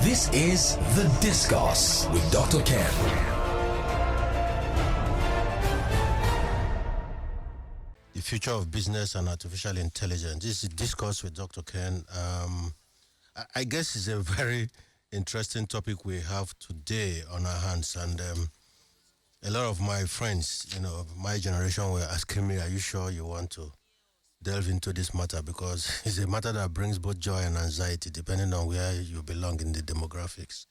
This is The Discourse with Dr. Ken. The future of business and artificial intelligence. This is Discourse with Dr. Ken. I guess it's a very interesting topic we have today on our hands. And a lot of my friends, my generation were asking me, are you sure you want to delve into this matter? Because it's a matter that brings both joy and anxiety, depending on where you belong in the demographics.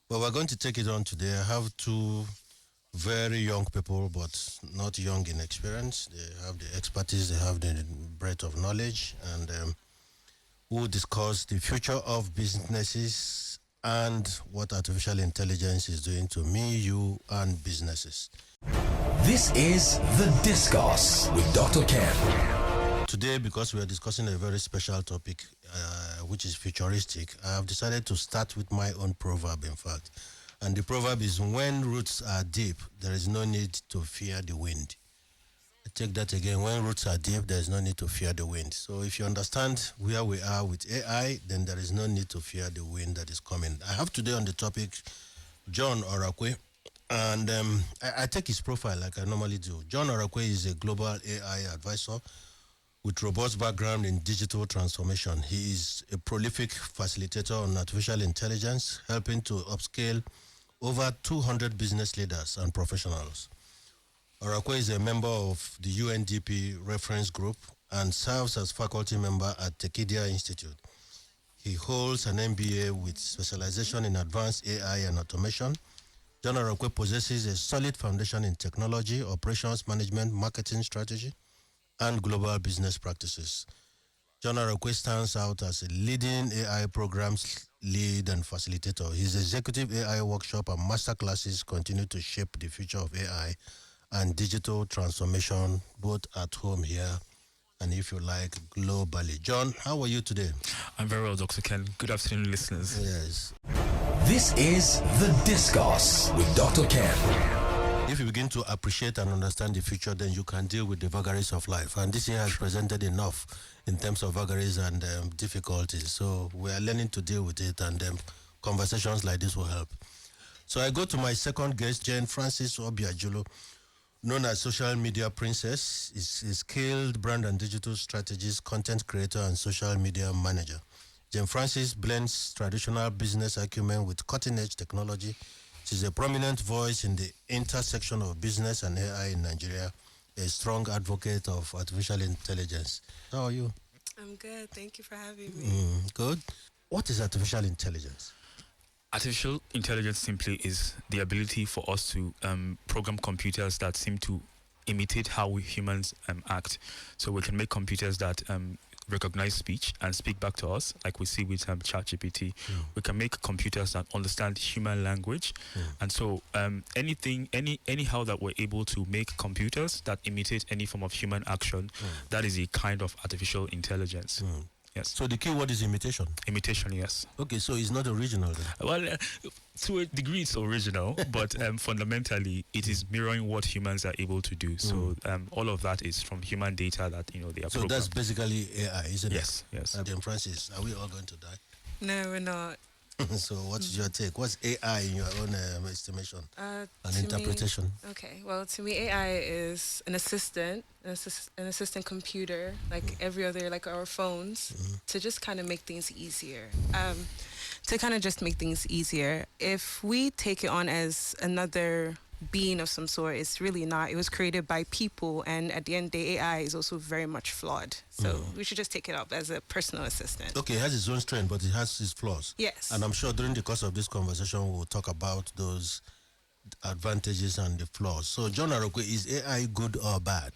But we're going to take it on today. I have two very young people, but not young in experience. They have the expertise, they have the breadth of knowledge, and we'll discuss the future of businesses and what artificial intelligence is doing to me, you, and businesses. This is The Discourse with Dr. Ken. Today, because we are discussing a very special topic, which is futuristic, I have decided to start with my own proverb, in fact. And the proverb is, when roots are deep, there is no need to fear the wind. I take that again. When roots are deep, there is no need to fear the wind. So if you understand where we are with AI, then there is no need to fear the wind that is coming. I have today on the topic John Orakwe. And I take his profile like I normally do. John Orakwe is a global AI advisor with robust background in digital transformation. He is a prolific facilitator on artificial intelligence, helping to upscale over 200 business leaders and professionals. Orakwe is a member of the UNDP reference group and serves as faculty member at Tekidia Institute. He holds an MBA with specialization in advanced AI and automation. John Orakwe possesses a solid foundation in technology, operations management, marketing strategy, and global business practices. John Orakwe stands out as a leading AI programs lead and facilitator. His executive AI workshop and masterclasses continue to shape the future of AI and digital transformation, both at home here and, if you like, globally. John, how are you today? I'm very well, Dr. Ken. Good afternoon, listeners. Yes. This is The Discourse with Dr. Ken. If you begin to appreciate and understand the future, then you can deal with the vagaries of life. And this year has presented enough in terms of vagaries and difficulties. So we are learning to deal with it, and conversations like this will help. So I go to my second guest, JaneFrances Obiajulu, known as Social Media Princess, is a skilled brand and digital strategist, content creator, and social media manager. JaneFrances blends traditional business acumen with cutting-edge technology. She's a prominent voice in the intersection of business and AI in Nigeria, a strong advocate of artificial intelligence. How are you? I'm good. Thank you for having me. Good. What is artificial intelligence? Artificial intelligence simply is the ability for us to program computers that seem to imitate how we humans act. So we can make computers that recognize speech and speak back to us, like we see with ChatGPT. We can make computers that understand human language, and so anyhow that we're able to make computers that imitate any form of human action, that is a kind of artificial intelligence. Yes. So the key word is imitation. Imitation, yes. Okay, so it's not original then. Well, to a degree, it's original, but fundamentally, it is mirroring what humans are able to do. So all of that is from human data that they are. So programmed. that's basically AI, isn't it? Yes, yes. JaneFrances, are we all going to die? No, we're not. So what's your take? What's AI in your own estimation and To interpretation? Okay, well, to me, AI is an assistant computer, like every other, like our phones, to just kind of make things easier. If we take it on as another being of some sort, it's really not. It was created by people, and at the end of the day, AI is also very much flawed. So we should just take it up as a personal assistant. Okay, it has its own strength, but it has its flaws. Yes. And I'm sure during the course of this conversation, we'll talk about those advantages and the flaws. So, John Orakwe, is AI good or bad?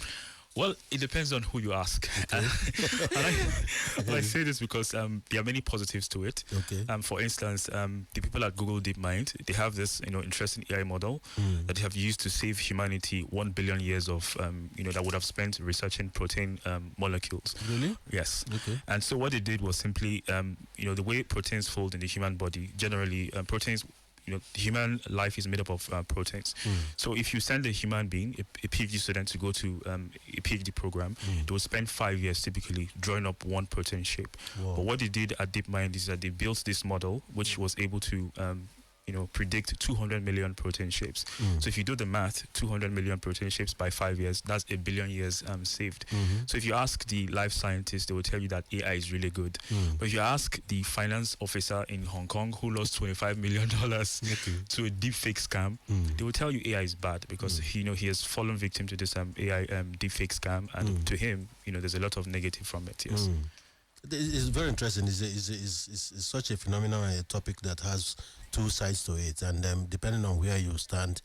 Well, it depends on who you ask. Okay. I say this because there are many positives to it. Okay. For instance, the people at Google DeepMind, they have this interesting AI model that they have used to save humanity 1 billion years of that would have spent researching protein molecules. Really? Yes. Okay. And so what they did was simply the way proteins fold in the human body. Generally, proteins human life is made up of proteins. So if you send a human being, a PhD student, to go to a PhD program, they will spend 5 years typically drawing up one protein shape. Wow. But what they did at DeepMind is that they built this model which was able to predict 200 million protein shapes. So if you do the math, 200 million protein shapes by 5 years, that's a billion years saved. So if you ask the life scientists, they will tell you that AI is really good. But if you ask the finance officer in Hong Kong who lost $25 million to a deepfake scam, they will tell you AI is bad because he has fallen victim to this AI deepfake scam, and to him, there's a lot of negative from it. Yes. It's very interesting. It's such a phenomenal topic that has two sides to it, and depending on where you stand,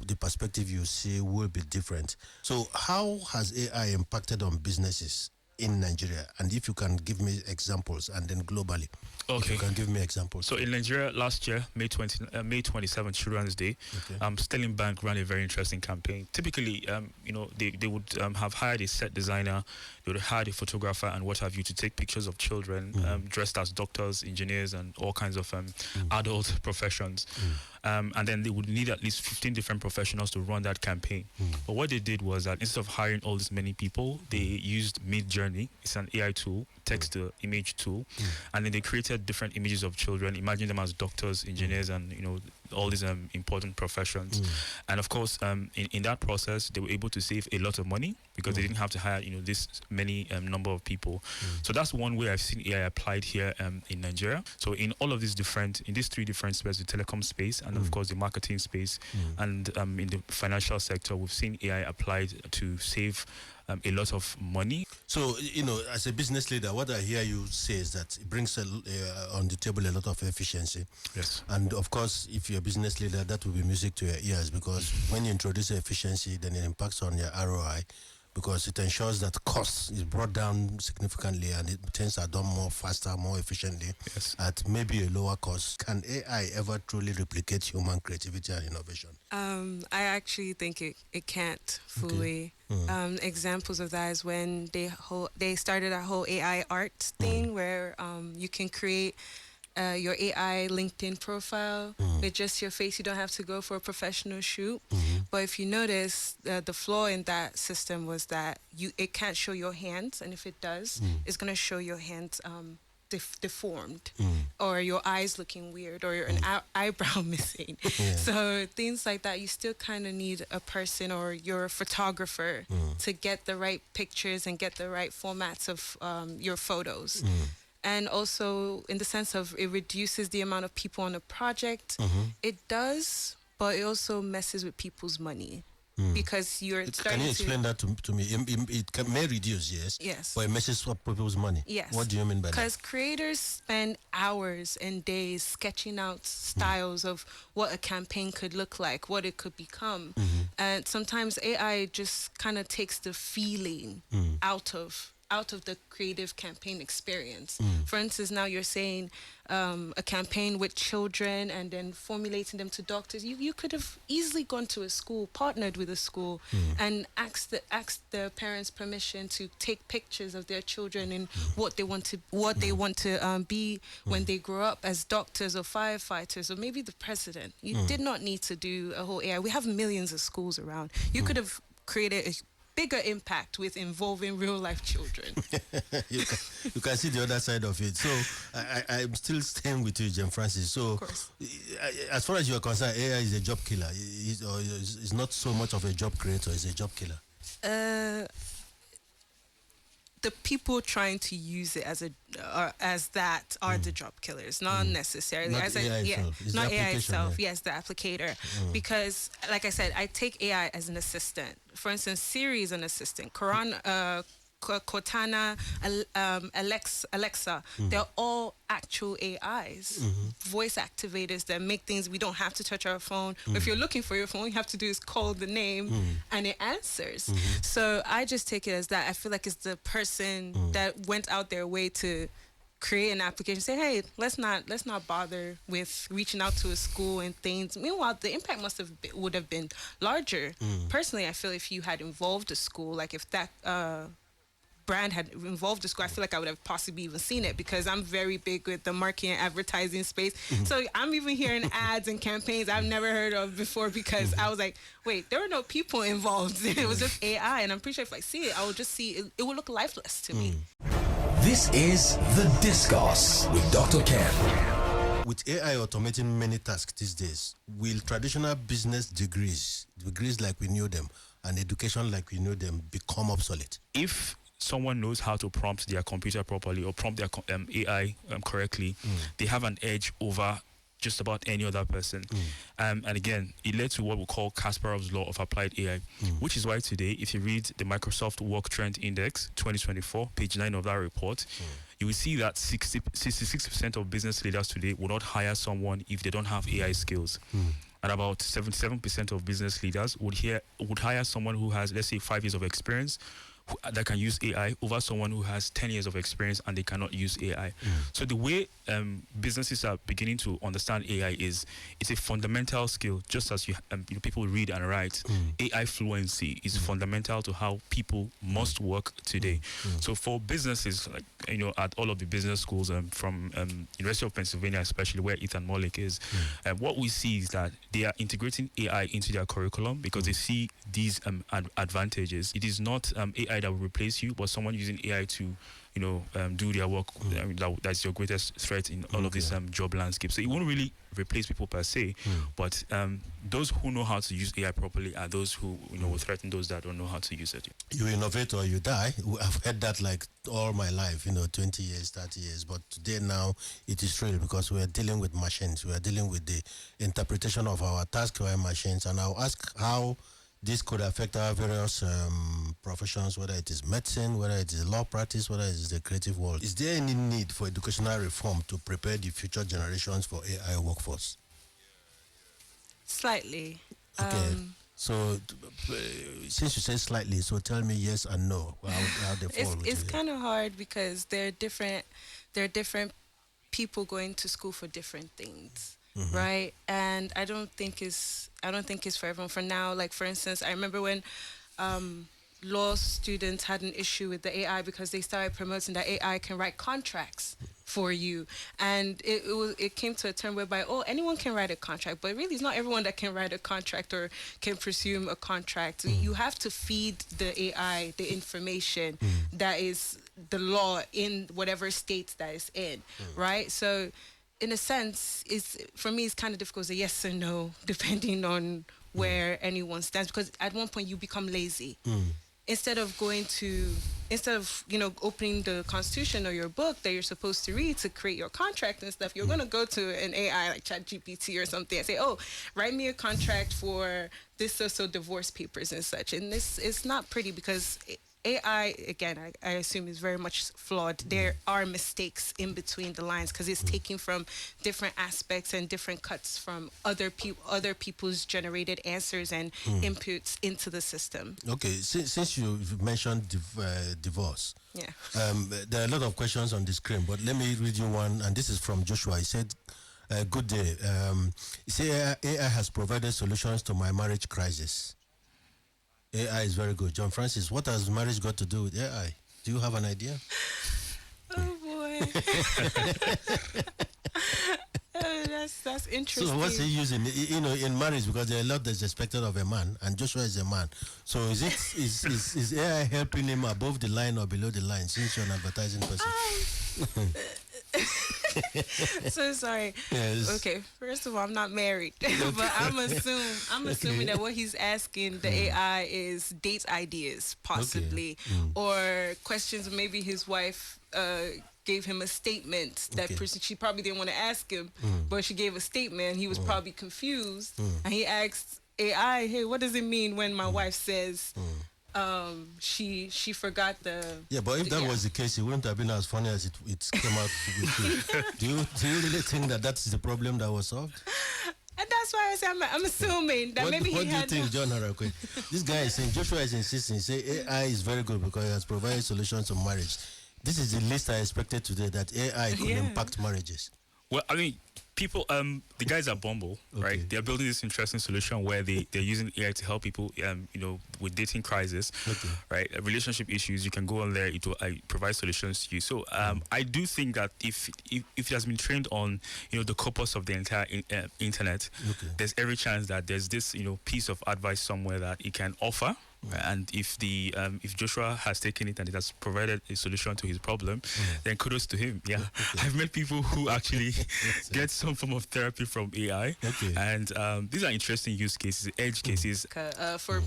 the perspective you see will be different. So how has AI impacted on businesses in Nigeria? And if you can give me examples, and then globally, if you can give me examples. So in Nigeria last year, May 27th, Children's Day, Sterling Bank ran a very interesting campaign. Typically, they would have hired a set designer, they would have hired a photographer and what have you to take pictures of children dressed as doctors, engineers, and all kinds of adult professions. And then they would need at least 15 different professionals to run that campaign. But what they did was that instead of hiring all this many people, they used Midjourney. It's an AI tool, text-to-image tool, and then they created different images of children. Imagine them as doctors, engineers, and all these important professions. And of course, in that process, they were able to save a lot of money because they didn't have to hire this many number of people. So that's one way I've seen AI applied here in Nigeria. So in all of these three different spaces, the telecom space, and of course the marketing space, and in the financial sector, we've seen AI applied to save a lot of money. So, as a business leader, what I hear you say is that it brings on the table a lot of efficiency. Yes. And of course, if you're a business leader, that will be music to your ears, because when you introduce efficiency, then it impacts on your ROI, because it ensures that cost is brought down significantly and things are done more faster, more efficiently, at maybe a lower cost. Can AI ever truly replicate human creativity and innovation? I actually think it can't fully. Examples of that is when they started a whole AI art thing where you can create your AI LinkedIn profile with just your face. You don't have to go for a professional shoot. But if you notice, the flaw in that system was that it can't show your hands, and if it does, it's going to show your hands deformed, or your eyes looking weird, or an eyebrow missing. So things like that, you still kind of need a person or your photographer to get the right pictures and get the right formats of your photos. And also in the sense of it reduces the amount of people on a project. It does, but it also messes with people's money. Because you're starting. Can you explain that to me? It may reduce, yes, but it messes up people's money. Yes. What do you mean by that? Because creators spend hours and days sketching out styles of what a campaign could look like, what it could become. And sometimes AI just kind of takes the feeling out of the creative campaign experience. For instance, now you're saying a campaign with children and then formulating them to doctors. You could have easily gone to a school, partnered with a school, and asked the parents permission to take pictures of their children and what they want to be when they grow up as doctors or firefighters or maybe the president. You did not need to do a whole AI. We have millions of schools around. You could have created a bigger impact with involving real life children. you can see the other side of it. So I'm still staying with you, JaneFrances. So as far as you are concerned, AI is a job killer. It's not so much of a job creator, it's a job killer. The people trying to use it as that are the job killers, not necessarily not as AI itself. It's not the AI itself. yeah. Yes, the applicator. Because, like I said, I take AI as an assistant. For instance, Siri is an assistant. Cortana, Alexa, they're all actual AIs, voice activators that make things we don't have to touch our phone. If you're looking for your phone, all you have to do is call the name and it answers. So I just take it as that. I feel like it's the person that went out their way to create an application, say, hey, let's not bother with reaching out to a school and things. Meanwhile, the impact would have been larger. Personally, I feel if you had involved a school, like if that brand had involved the school, I feel like I would have possibly even seen it, because I'm very big with the marketing and advertising space. So I'm even hearing ads and campaigns I've never heard of before, because I was like, wait, there were no people involved. It was just AI. And I'm pretty sure if I see it, I will just see it. It will look lifeless to me. This is The Discourse with Dr. Ken. With AI automating many tasks these days, will traditional business degrees like we knew them, and education like we knew them become obsolete? If someone knows how to prompt their computer properly or prompt their AI correctly, they have an edge over just about any other person. And again, it led to what we call Kasparov's law of applied AI, which is why today, if you read the Microsoft Work Trend Index 2024, page 9 of that report, you will see that 66% of business leaders today will not hire someone if they don't have AI skills. And about 77% of business leaders would hire someone who has, let's say, 5 years of experience that can use AI over someone who has 10 years of experience and they cannot use AI. So the way businesses are beginning to understand AI is it's a fundamental skill, just as you know, people read and write. AI fluency is fundamental to how people must work today. So for businesses, like, you know, at all of the business schools from University of Pennsylvania, especially where Ethan Mollick is, what we see is that they are integrating AI into their curriculum because they see these advantages. It is not AI that will replace you, but someone using AI to, you know, do their work. I mean, that's your greatest threat in all of this job landscape. So it won't really replace people per se, but those who know how to use AI properly are those who, you know, will threaten those that don't know how to use it. You innovate or you die. I've heard that like all my life, you know, 20 years, 30 years. But today now it is real because we are dealing with machines. We are dealing with the interpretation of our task by machines. And I'll ask how this could affect our various professions, whether it is medicine, whether it is law practice, whether it is the creative world. Is there any need for educational reform to prepare the future generations for AI workforce? Slightly. Okay. So, since you say slightly, so tell me yes and no. How they fall. It's kind of hard because there are different people going to school for different things. Right, and I don't think it's for everyone. For now, like for instance, I remember when law students had an issue with the AI because they started promoting that AI can write contracts for you, and it came to a term whereby anyone can write a contract, but really it's not everyone that can write a contract or can presume a contract. You have to feed the AI the information that is the law in whatever state that is in, right? So in a sense, for me, it's kind of difficult to say yes or no, depending on where anyone stands, because at one point you become lazy. Instead of you know, opening the Constitution or your book that you're supposed to read to create your contract and stuff, you're going to go to an AI like ChatGPT or something and say, write me a contract for this so divorce papers and such. And this is not pretty because AI, again, I assume is very much flawed. There are mistakes in between the lines because it's taking from different aspects and different cuts from other people's generated answers and inputs into the system. Okay, since you've mentioned divorce, there are a lot of questions on the screen, but let me read you one, and this is from Joshua. He said, good day. He said, AI has provided solutions to my marriage crisis. AI is very good. John Francis, what has marriage got to do with AI? Do you have an idea? Oh boy. That's interesting. So what's he using? You know, in marriage, because there are a lot that's expected of a man, and Joshua is a man. So is AI helping him above the line or below the line? Since you're an advertising person. So sorry. Yes. Okay, first of all, I'm not married, but I'm assuming that what he's asking the AI is date ideas, possibly, or questions. Maybe his wife gave him a statement that she probably didn't want to ask him, but she gave a statement. He was probably confused, and he asked AI, "Hey, what does it mean when my wife says?" She forgot the... Yeah, but if that was the case, it wouldn't have been as funny as it came out with you. Do you really think that that's the problem that was solved? And that's why I say I'm assuming that maybe he had... What do you think, John Harakwe? This guy is saying, Joshua is insisting, say AI is very good because it has provided solutions to marriage. This is the least I expected today, that AI could impact marriages. Well, I mean, people, the guys at Bumble, right? They're building this interesting solution where they're using AI to help people, with dating crisis, right? Relationship issues. You can go on there. It will provide solutions to you. So, I do think that if it has been trained on, the corpus of the entire internet, there's every chance that there's this, piece of advice somewhere that it can offer. And if if Joshua has taken it and it has provided a solution to his problem, then kudos to him. Yeah, I've met people who actually get some form of therapy from AI, and these are interesting use cases, edge cases. For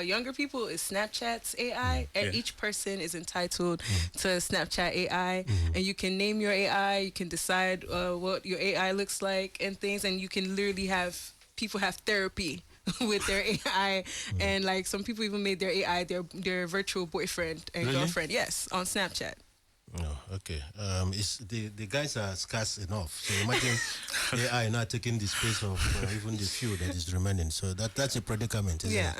younger people, is Snapchat's AI, and each person is entitled to Snapchat AI, and you can name your AI, you can decide what your AI looks like and things, and you can literally have people have therapy with their AI, and like some people even made their AI their virtual boyfriend and girlfriend. Yes, on Snapchat. Oh, okay. It's the guys are scarce enough. So imagine AI not taking the space of even the few that is remaining. So that's a predicament. Isn't it?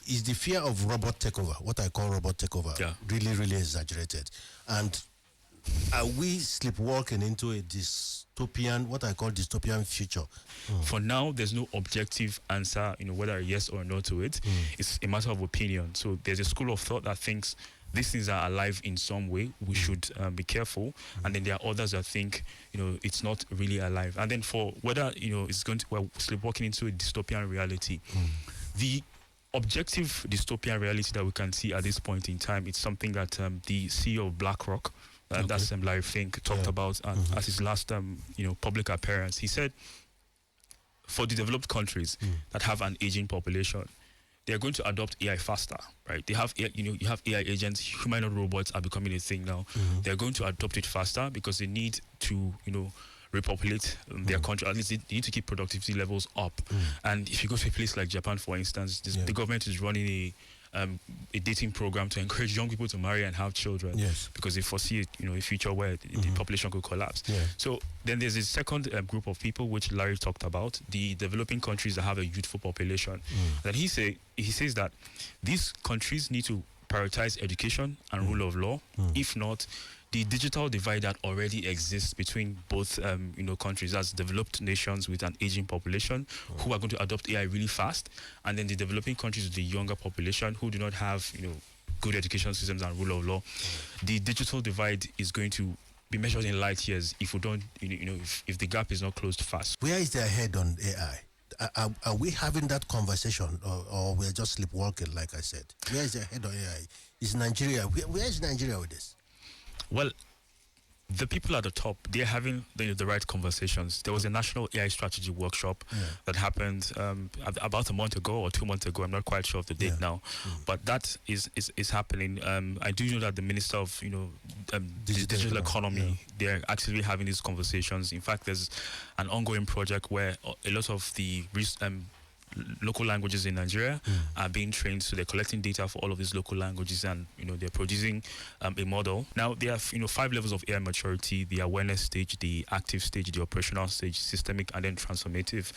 Is the fear of robot takeover, what I call robot takeover, really, really exaggerated? And are we sleepwalking into a dystopian, what I call dystopian future? For now, there's no objective answer, whether a yes or no to it. It's a matter of opinion. So there's a school of thought that thinks these things are alive in some way. We should be careful. And then there are others that think, it's not really alive. And then for whether, it's going to, we're sleepwalking into a dystopian reality. The objective dystopian reality that we can see at this point in time, it's something that the CEO of BlackRock, that's Larry Fink, talked about at his last public appearance. He said, for the developed countries that have an aging population, they're going to adopt AI faster, right? They have, you have AI agents, humanoid robots are becoming a thing now. They're going to adopt it faster because they need to, repopulate their country. At least they need to keep productivity levels up. And if you go to a place like Japan, for instance, the government is running a dating program to encourage young people to marry and have children, because they foresee a future where the population could collapse. So then there's a second group of people which Larry talked about, the developing countries that have a youthful population. And he says that these countries need to prioritize education and rule of law. If not, the digital divide that already exists between both countries, as developed nations with an aging population who are going to adopt AI really fast, and then the developing countries with the younger population who do not have good education systems and rule of law. The digital divide is going to be measured in light years if we don't, if the gap is not closed fast. Where is their head on AI? Are we having that conversation, or we're just sleepwalking, like I said? Where is their head on AI? Is Nigeria, where is Nigeria with this? Well, the people at the top, they're having the right conversations. There was a national AI strategy workshop that happened about a month ago or 2 months ago. I'm not quite sure of the date now, but that is happening. I do know that the Minister of digital economy, they're actively having these conversations. In fact, there's an ongoing project where a lot of the local languages in Nigeria are being trained, so they're collecting data for all of these local languages, and they're producing a model. Now there are 5 levels of AI maturity: the awareness stage, the active stage, the operational stage, systemic, and then transformative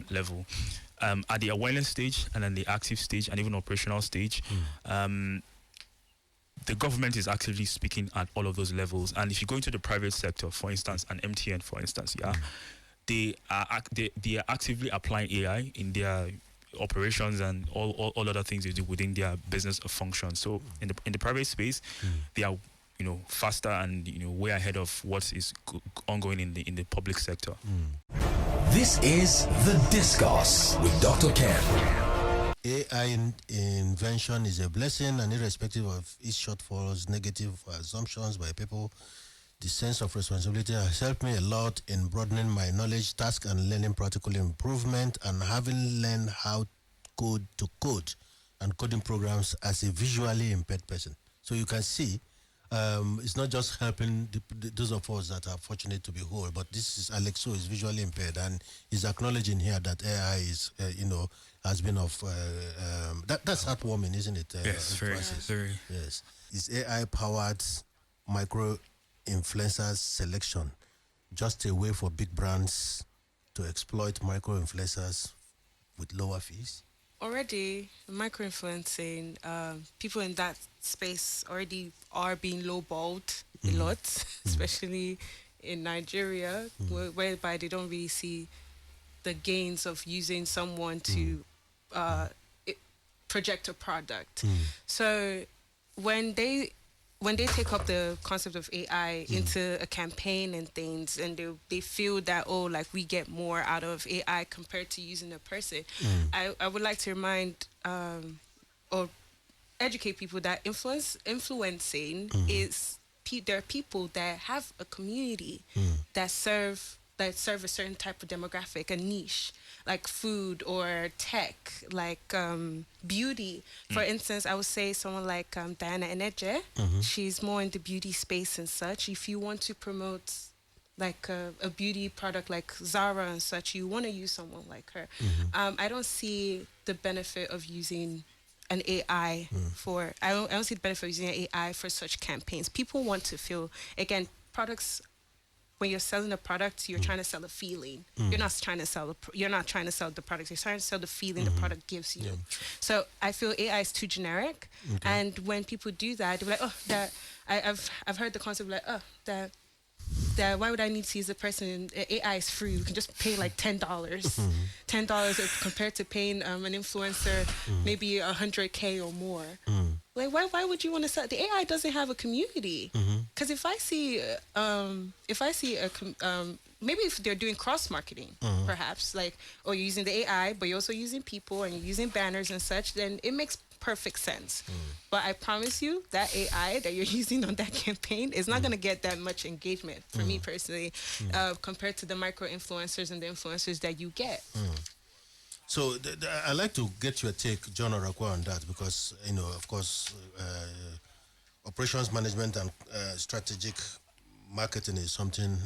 level. At the awareness stage and then the active stage and even operational stage, the government is actively speaking at all of those levels. And if you go into the private sector, for instance, an MTN, for instance, they are actively applying AI in their operations and all other things they do within their business function. So in the private space, they are faster and way ahead of what is ongoing in the public sector. This is The Discourse with Dr. Ken. AI invention is a blessing, and irrespective of its shortfalls, negative assumptions by people, the sense of responsibility has helped me a lot in broadening my knowledge, task, and learning practical improvement, and having learned how to code and coding programs as a visually impaired person. So you can see, it's not just helping those of us that are fortunate to be whole, but this is Alex, who is visually impaired, and is acknowledging here that AI is, has been of, that's heartwarming, isn't it? Yes, very. Yes. Is AI-powered micro-influencers selection just a way for big brands to exploit micro-influencers with lower fees? Already, micro-influencing, people in that space already are being lowballed a lot, especially in Nigeria, whereby they don't really see the gains of using someone to project a product. So when they take up the concept of AI into a campaign and things, and they feel that, oh, like we get more out of AI compared to using a person, I would like to remind or educate people that influencing is there are people that have a community that serve a certain type of demographic, a niche, like food or tech, like beauty. For instance, I would say someone like Diana Eneje. She's more in the beauty space and such. If you want to promote like a beauty product like Zara and such, you want to use someone like her. I don't see the benefit of using an AI for. I don't see the benefit of using an AI for such campaigns. People want to feel, again, products. When you're selling a product, you're trying to sell a feeling. You're not trying to sell the product. You're trying to sell the feeling the product gives you. So I feel AI is too generic. And when people do that, they're like, oh, that I've heard the concept like, oh, that why would I need to use a person? AI is free. You can just pay like $10, $10 compared to paying an influencer maybe $100K or more. Like, why would you want to sell? The AI doesn't have a community. Because if I see maybe if they're doing cross marketing, perhaps like, oh, you're using the AI, but you're also using people and you're using banners and such, then it makes perfect sense. But I promise you that AI that you're using on that campaign is not going to get that much engagement for me personally, compared to the micro influencers and the influencers that you get. So I'd like to get your take, John Orakwe, on that, because, of course, operations management and strategic marketing is something,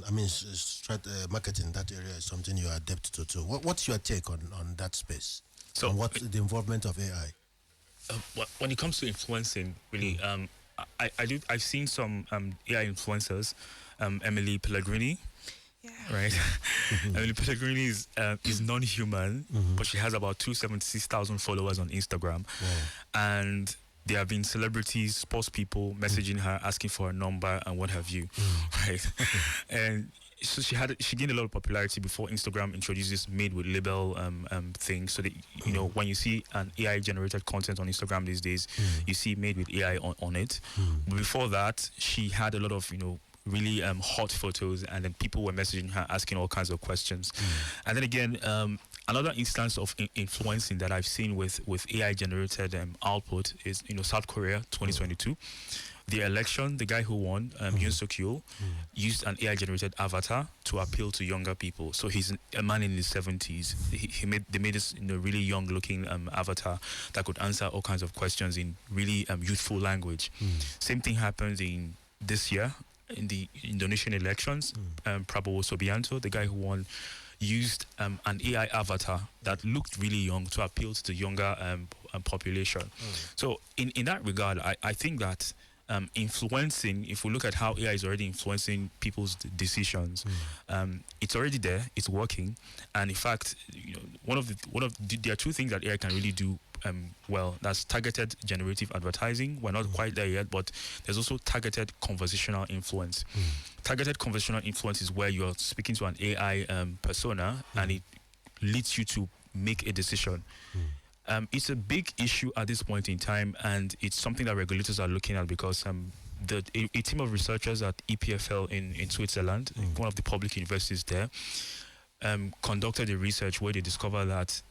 marketing, that area is something you are adept to. What's your take on that space? So and what's the involvement of AI? When it comes to influencing, really, I've seen some AI influencers, Emily Pellegrini. Right. Emily Pellegrini is non-human, but she has about 276,000 followers on Instagram. And there have been celebrities, sports people messaging her, asking for her number and what have you. Right. And so she gained a lot of popularity before Instagram introduced this made with label thing. So that, when you see an AI generated content on Instagram these days, you see made with AI on it. But before that, she had a lot of, really hot photos, and then people were messaging her asking all kinds of questions. And then again, another instance of influencing that I've seen with AI generated output is South Korea 2022. The election, the guy who won, Yoon Suk-yeol, used an AI generated avatar to appeal to younger people. So he's a man in his 70s. They made this really young looking avatar that could answer all kinds of questions in really youthful language. Same thing happens in this year in the Indonesian elections. Prabowo Subianto, the guy who won, used an AI avatar that looked really young to appeal to the younger population. So in that regard, I think that influencing, if we look at how AI is already influencing people's decisions, it's already there, it's working. And in fact, there are two things that AI can really do well. That's targeted generative advertising. We're not quite there yet, but there's also targeted conversational influence. Targeted conversational influence is where you're speaking to an AI persona and it leads you to make a decision. It's a big issue at this point in time, and it's something that regulators are looking at because a team of researchers at EPFL in Switzerland, one of the public universities there, conducted a research where they discovered that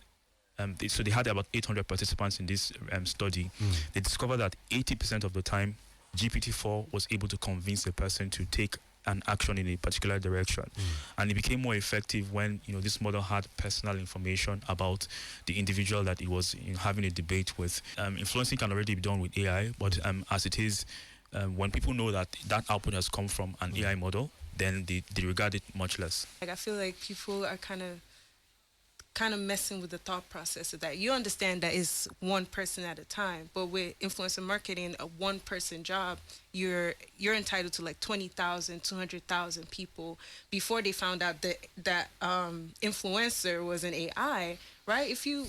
so they had about 800 participants in this study. They discovered that 80% of the time, GPT-4 was able to convince a person to take an action in a particular direction. And it became more effective when this model had personal information about the individual that it was having a debate with. Influencing can already be done with AI, but as it is, when people know that output has come from an AI model, then they regard it much less. Like, I feel like people are kind of messing with the thought process of that. You understand that it's one person at a time, but with influencer marketing, a one-person job, you're entitled to like 20,000, 200,000 people before they found out that influencer was an AI, right? If you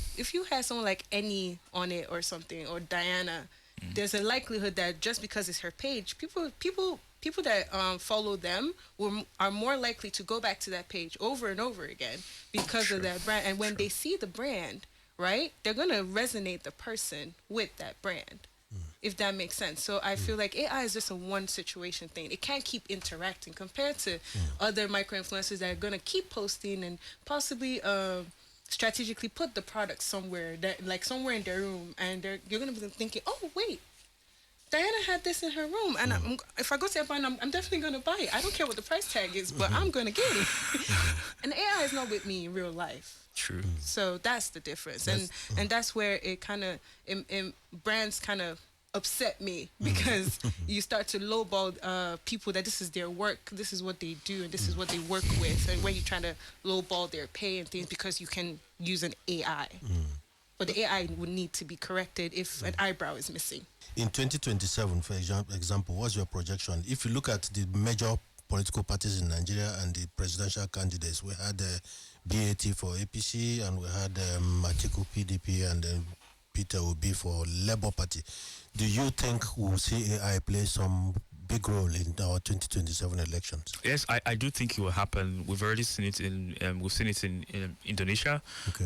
had someone like Annie on it or something, or Diana, there's a likelihood that just because it's her page, people people that follow them are more likely to go back to that page over and over again because of that brand. And when they see the brand, right, they're going to resonate the person with that brand, if that makes sense. So I feel like AI is just a one situation thing. It can't keep interacting compared to other micro influencers that are going to keep posting and possibly strategically put the product somewhere, that like somewhere in their room, and you're going to be thinking, oh, wait, Diana had this in her room, and if I go to Japan, I'm definitely going to buy it. I don't care what the price tag is, but I'm going to get it. And AI is not with me in real life. True. So that's the difference. And that's where it kind of, brands kind of upset me, because you start to lowball people that this is their work, this is what they do, and this is what they work with. And when you're trying to lowball their pay and things because you can use an AI. But the AI would need to be corrected if an eyebrow is missing. In 2027, for example, what's your projection? If you look at the major political parties in Nigeria and the presidential candidates, we had BAT for APC, and we had Atiku PDP, and then Peter Obi for Labour Party. Do you think we'll see AI play some big role in our 2027 elections? Yes, I do think it will happen. We've already seen it in Indonesia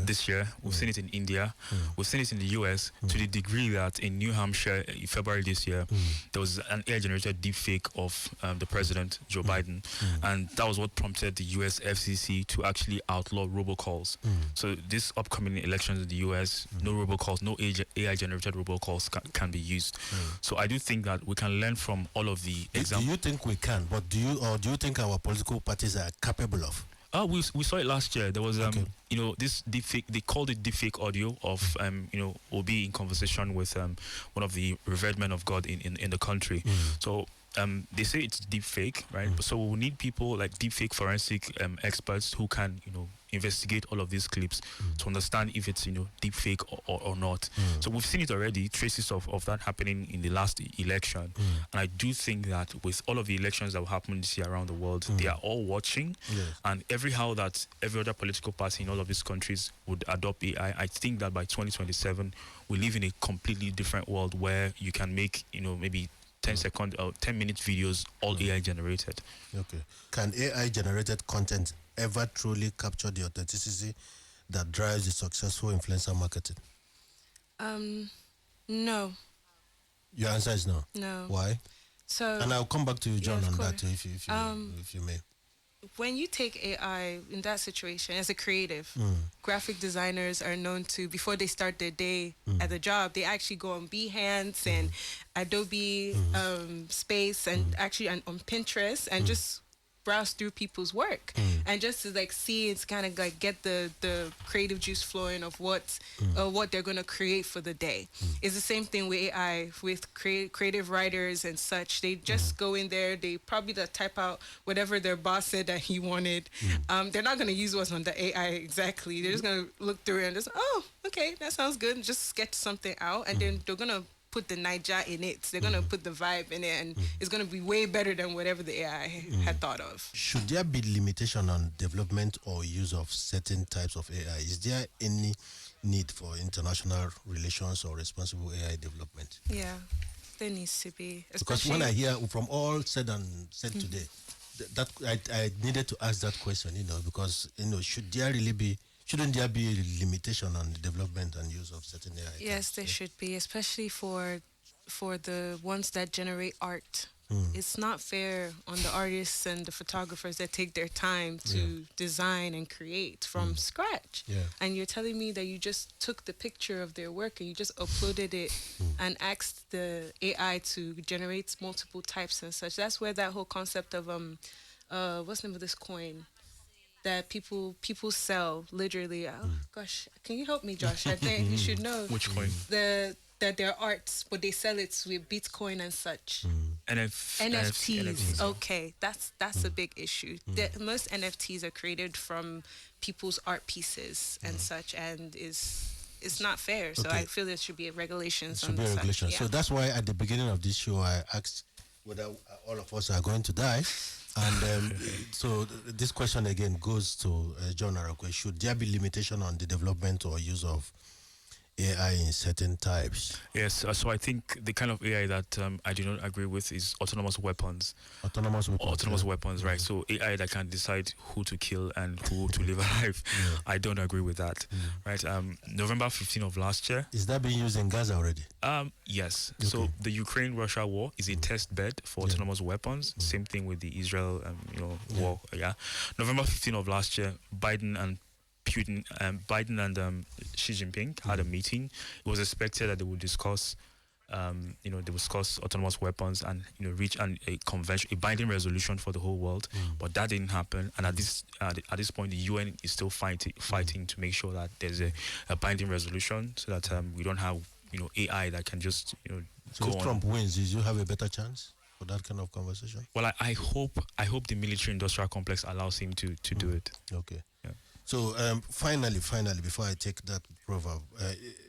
this year. We've seen it in India. We've seen it in the US to the degree that in New Hampshire in February this year, there was an AI-generated deepfake of the president, Joe Biden, and that was what prompted the US FCC to actually outlaw robocalls. So this upcoming elections in the US, no robocalls, no AI-generated robocalls can be used. So I do think that we can learn from all of the examples. Do you think we can? But do you think our political parties are capable of? We saw it last year. There was this deepfake. They called it deepfake audio of Obi in conversation with one of the revered men of God in the country. So they say it's deepfake, right? So we need people like deepfake forensic experts who can investigate all of these clips to understand if it's deepfake or not. So we've seen it already, traces of that happening in the last election, and I do think that with all of the elections that will happen this year around the world, they are all watching, and every other political party in all of these countries would adopt AI. I think that by 2027 we live in a completely different world where you can make maybe 10-second or 10-minute videos all AI generated. Okay. Can AI generated content ever truly capture the authenticity that drives the successful influencer marketing? No. Your answer is no. No. Why? So, and I'll come back to you, John, on course. that if you may. When you take AI in that situation as a creative, graphic designers are known to, before they start their day at the job, they actually go on Behance and Adobe Space and actually on Pinterest and just browse through people's work and just to see it's kind of like get the creative juice flowing of what they're going to create for the day. It's the same thing with AI, with creative writers and such. They just go in there, they probably type out whatever their boss said that he wanted. They're not going to use what's on the AI exactly. They're just going to look through it and just, oh, okay, that sounds good, and just sketch something out, and then they're going to put the Naija in it. They're going to put the vibe in it, and it's going to be way better than whatever the AI had thought of. Should there be limitation on development or use of certain types of AI? Is there any need for international relations or responsible AI development? Yeah, there needs to be. Because when I hear from all said today, that I needed to ask that question, because shouldn't there be a limitation on the development and use of certain AI? Yes, there should be, especially for the ones that generate art. It's not fair on the artists and the photographers that take their time to design and create from scratch. And you're telling me that you just took the picture of their work and you just uploaded it and asked the AI to generate multiple types and such. That's where that whole concept of what's the name of this coin that people sell, literally. Oh gosh, can you help me, Josh? I think you should know. Which coin? That they're arts, but they sell it with Bitcoin and such. NFTs. Okay, that's a big issue. Most NFTs are created from people's art pieces and such, and it's not fair. So I feel there should be regulations on that. Yeah. So that's why at the beginning of this show I asked whether all of us are going to die. And so this question again goes to John Orakwe. Should there be limitation on the development or use of AI in certain types. Yes, so I think the kind of AI that I do not agree with is autonomous weapons. Autonomous Weapons, right? So AI that can decide who to kill and who to live alive. Yeah. I don't agree with that, right? November 15th of last year. Is that being used in Gaza already? Yes. Okay. So the Ukraine-Russia war is a test bed for autonomous weapons. Same thing with the Israel, war. Yeah. November 15th of last year, Biden and Xi Jinping had a meeting. It was expected that they would discuss, autonomous weapons and reach a binding resolution for the whole world. But that didn't happen. And at this point, the UN is still fighting to make sure that there's a binding resolution so that we don't have AI that can just So go if on. Trump wins, do you have a better chance for that kind of conversation? Well, I hope the military-industrial complex allows him to do it. Okay. Yeah. So finally, before I take that proverb,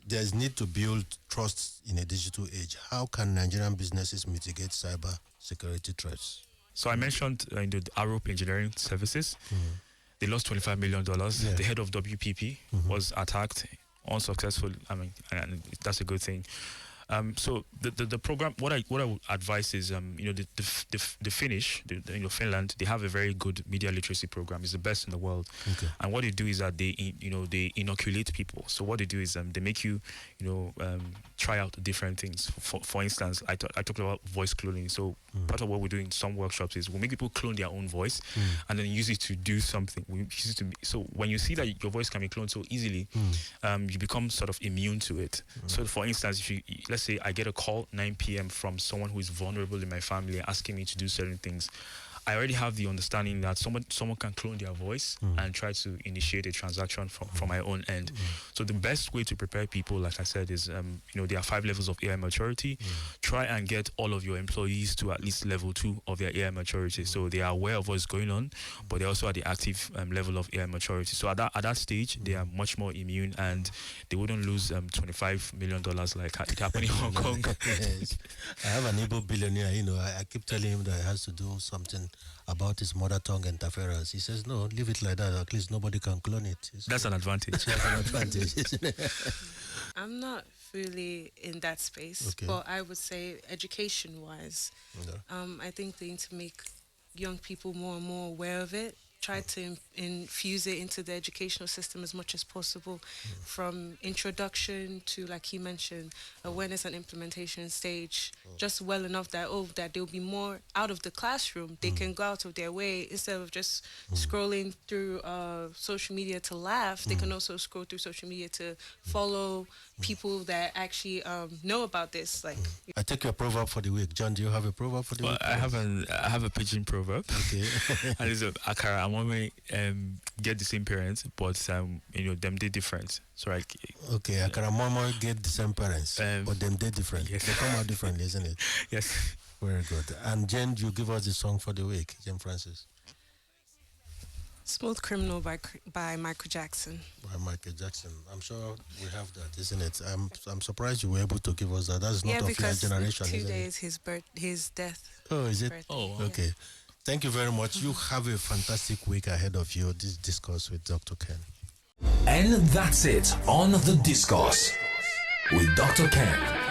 there's need to build trust in a digital age. How can Nigerian businesses mitigate cyber security threats? So I mentioned in the Orakwe and JaneFrances Services, they lost $25 million. Yeah. The head of WPP was attacked, unsuccessful. And that's a good thing. So the program, what I would advise is, the Finnish, Finland, they have a very good media literacy program. It's the best in the world. Okay. And what they do is that they inoculate people. So what they do is they make you, try out different things. For instance, I talked about voice cloning. So part of what we do in some workshops is we make people clone their own voice and then use it to do something. So when you see that your voice can be cloned so easily, you become sort of immune to it. So for instance, let's say I get a call 9 p.m. from someone who is vulnerable in my family asking me to do certain things, I already have the understanding that someone can clone their voice and try to initiate a transaction from my own end. So the best way to prepare people, like I said, is there are 5 levels of AI maturity. Try and get all of your employees to at least level 2 of their AI maturity. So they are aware of what's going on, but they're also at the active level of AI maturity. So at that stage, they are much more immune and they wouldn't lose $25 million like it happened in Hong Kong. Yes. I have an Igbo billionaire, I keep telling him that he has to do something about his mother tongue interference. He says, no, leave it like that. At least nobody can clone it. That's an advantage. That's an advantage, isn't it? I'm not really in that space, Okay. but I would say education-wise, I think they need to make young people more and more aware of it. Try to infuse it into the educational system as much as possible, from introduction to, like he mentioned, awareness and implementation stage, just well enough that they'll be more out of the classroom. They can go out of their way instead of just scrolling through social media to laugh. They can also scroll through social media to follow people that actually know about this. Like, I take your proverb for the week. John, do you have a proverb for the week? I have a pigeon proverb. Okay. And it's akara. I get the same parents, but them they different. So like, Okay, Akaramomo get the same parents, but them they different. Yes. They come out differently, isn't it? yes. Very good. And Jane, you give us the song for the week, JaneFrances. Smooth Criminal by Michael Jackson. By Michael Jackson. I'm sure we have that, isn't it? I'm surprised you were able to give us that. That's not of your because generation, in 2 isn't days his death. it? Oh, is it? birthday. Oh, wow. Okay. Thank you very much. You have a fantastic week ahead of you. This Discourse with Dr. Ken. And that's it on The Discourse with Dr. Ken.